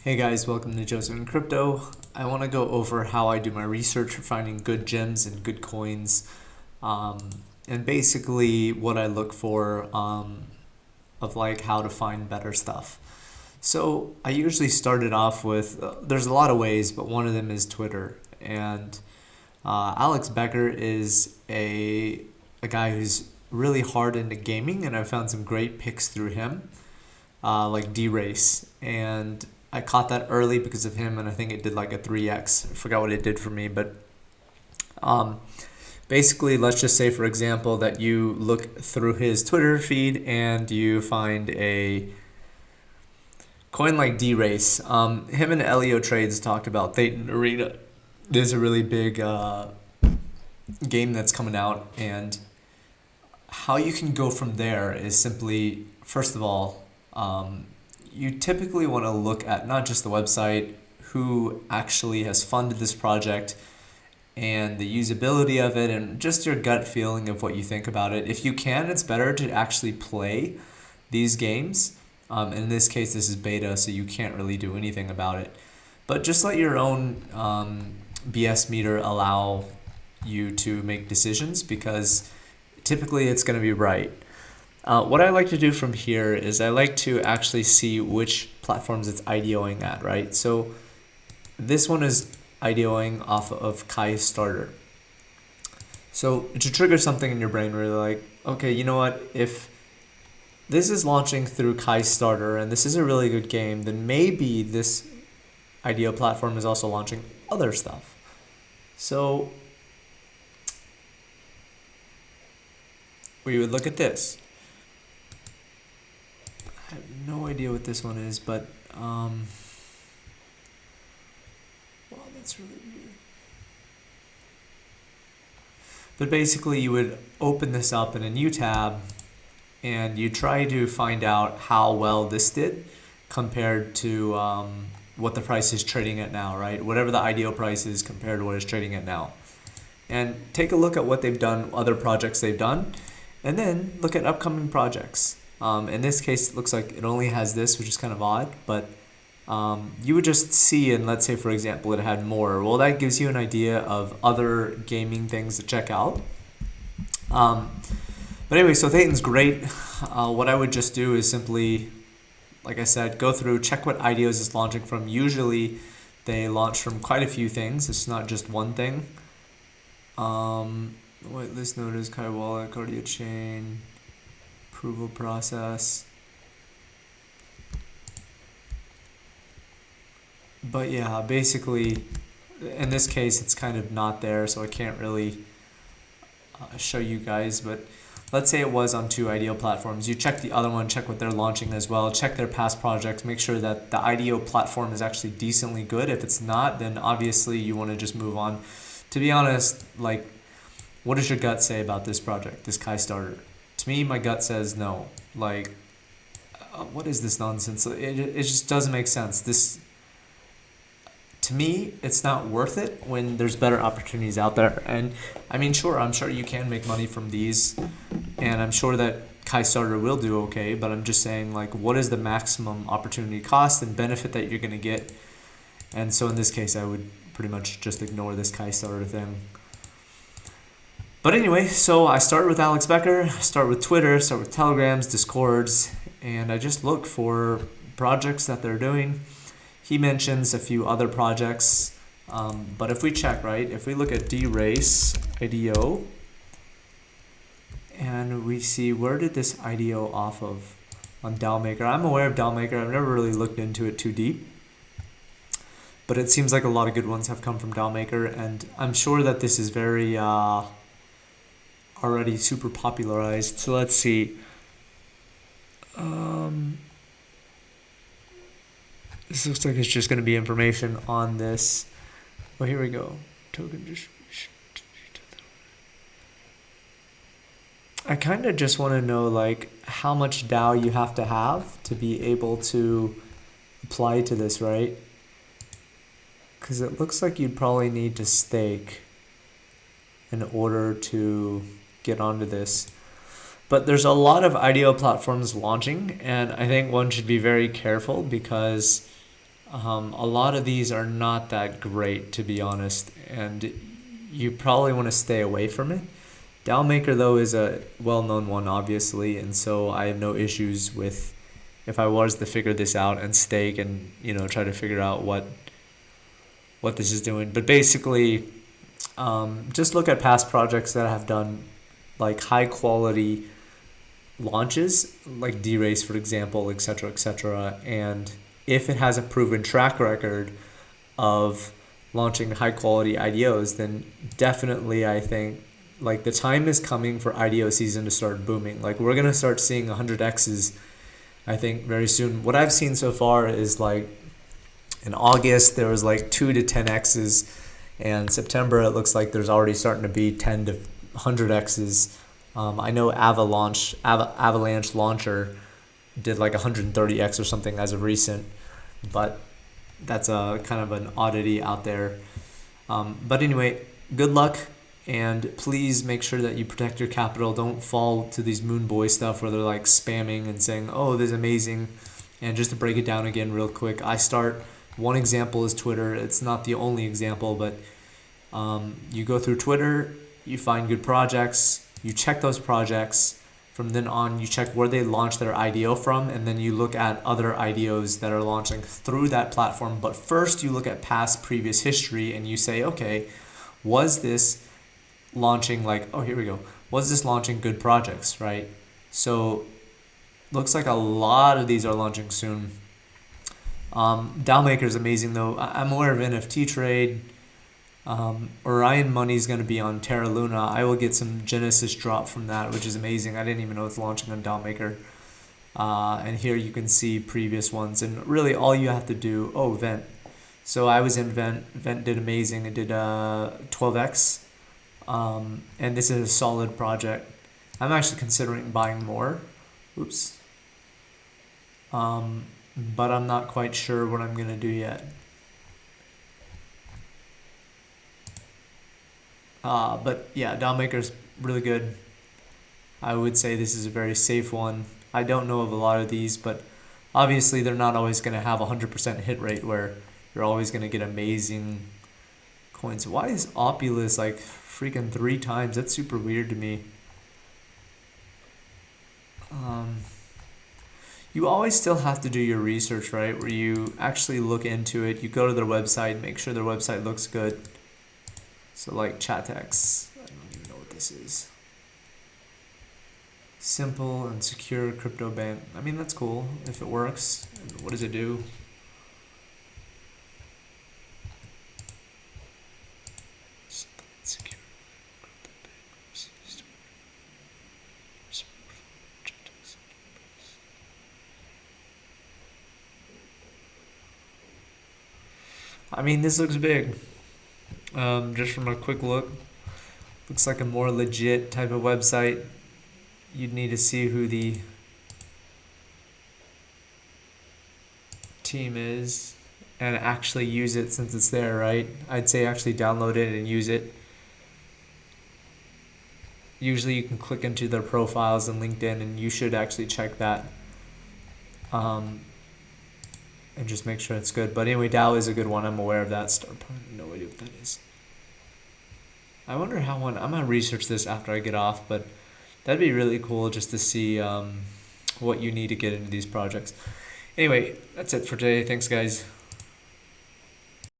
Hey guys, welcome to Joseph in Crypto. I want to go over how I do my research for finding good gems and good coins, and basically what I look for of like how to find better stuff. So I usually started off with there's a lot of ways, but one of them is Twitter. And Alex Becker is a guy who's really hard into gaming, and I found some great picks through him, like D-Race. And I caught that early because of him, and I think it did like a 3x. I forgot what it did for me, but um, basically, let's just say, for example, that you look through his Twitter feed and you find a coin like D-Race. Him and Elio Trades talked about Thetan Arena. There's a really big game that's coming out, and how you can go from there is simply, first of all, you typically want to look at not just the website, who actually has funded this project, and the usability of it, and just your gut feeling of what you think about it. If you can, it's better to actually play these games. In this case, this is beta, so you can't really do anything about it. But just let your own BS meter allow you to make decisions, because typically it's going to be right. What I like to do from here is I like to actually see which platforms it's IDOing at, right? So this one is IDOing off of Kai Starter. So to trigger something in your brain where you're like, okay, you know what? If this is launching through Kai Starter and this is a really good game, then maybe this IDO platform is also launching other stuff. So we would look at this. I have no idea what this one is, but wow, that's really weird. But basically, you would open this up in a new tab, and you try to find out how well this did compared to what the price is trading at now, right? Whatever the IDO price is compared to what it's trading at now. And take a look at what they've done, other projects they've done, and then look at upcoming projects. In this case, it looks like it only has this, which is kind of odd, but you would just see, and let's say, for example, it had more. Well, that gives you an idea of other gaming things to check out. But anyway, so Thetan's great. What I would just do is simply, like I said, go through, check what IDOs it's launching from. Usually, they launch from quite a few things. It's not just one thing. Whitelist notice, Kai Wallet, Cardio Chain, approval process. But yeah, basically, in this case, it's kind of not there, so I can't really show you guys. But let's say it was on two IDO platforms. You check the other one, check what they're launching as well, check their past projects, make sure that the IDO platform is actually decently good. If it's not, then obviously you want to just move on. To be honest, like, what does your gut say about this project, this Kai Starter? To me, my gut says no. Like, what is this nonsense? It just doesn't make sense. This, to me, it's not worth it when there's better opportunities out there. And I mean, sure, I'm sure you can make money from these, and I'm sure that Kai Starter will do okay, but I'm just saying, like, what is the maximum opportunity cost and benefit that you're going to get? And so in this case, I would pretty much just ignore this Kai Starter thing. But anyway, so I started with Alex Becker, start with Twitter, start with Telegrams, Discords, and I just look for projects that they're doing. He mentions a few other projects, but if we check, right, if we look at D-Race IDO, and we see where did this IDO off of on DAOmaker. I'm aware of DAOmaker. I've never really looked into it too deep, but it seems like a lot of good ones have come from DAOmaker, and I'm sure that this is very already super popularized. So let's see. This looks like it's just going to be information on this. Oh, here we go. Token distribution. I kind of just want to know, like, how much DAO you have to be able to apply to this, right? Because it looks like you'd probably need to stake in order to get onto this. But there's a lot of IDO platforms launching, and I think one should be very careful because A lot of these are not that great, to be honest, and you probably want to stay away from it. Maker though is a well-known one, obviously, and so I have no issues with if I was to figure this out and stake and try to figure out what this is doing. But basically, just look at past projects that have done like high quality launches, like D-Race, for example, etc., etc. And if it has a proven track record of launching high quality IDOs, then definitely I think like the time is coming for IDO season to start booming. Like we're gonna start seeing 100x's, I think, very soon. What I've seen so far is like in August there was like 2 to 10x's, and September it looks like there's already starting to be 10 to 100x's. I know Avalanche Launcher did like 130x or something as of recent, but that's a kind of an oddity out there. But anyway, good luck, and please make sure that you protect your capital. Don't fall to these moon boy stuff where they're like spamming and saying, "Oh, this is amazing." And just to break it down again real quick, one example is Twitter. It's not the only example, but you go through Twitter, you find good projects, you check those projects. From then on, you check where they launched their IDO from, and then you look at other IDOs that are launching through that platform. But first, you look at past previous history and you say, okay, was this launching here we go. Was this launching good projects, right? So, looks like a lot of these are launching soon. Maker is amazing though. I'm aware of NFT Trade. Orion Money is going to be on Terra Luna. I will get some Genesis drop from that, which is amazing. I didn't even know it's launching on Maker. And here you can see previous ones. And really all you have to do, Vent. So I was in Vent. Vent did amazing. It did 12x. And this is a solid project. I'm actually considering buying more. Oops. But I'm not quite sure what I'm going to do yet. But yeah, Maker's really good. I would say this is a very safe one. I don't know of a lot of these, but obviously they're not always going to have a 100% hit rate where you're always going to get amazing coins. Why is Opulus like freaking 3 times? That's super weird to me. You always still have to do your research, right? Where you actually look into it. You go to their website, make sure their website looks good. So like Chatex, I don't even know what this is. Simple and secure crypto bank. I mean, that's cool if it works. And what does it do? I mean, this looks big. Just from a quick look, looks like a more legit type of website. You'd need to see who the team is and actually use it since it's there, right? I'd say actually download it and use it. Usually you can click into their profiles in LinkedIn and you should actually check that. And just make sure it's good. But anyway, DAO is a good one. I'm aware of that. No idea what that is. I wonder how one. I'm gonna research this after I get off, but that'd be really cool just to see what you need to get into these projects. Anyway, that's it for today. Thanks, guys.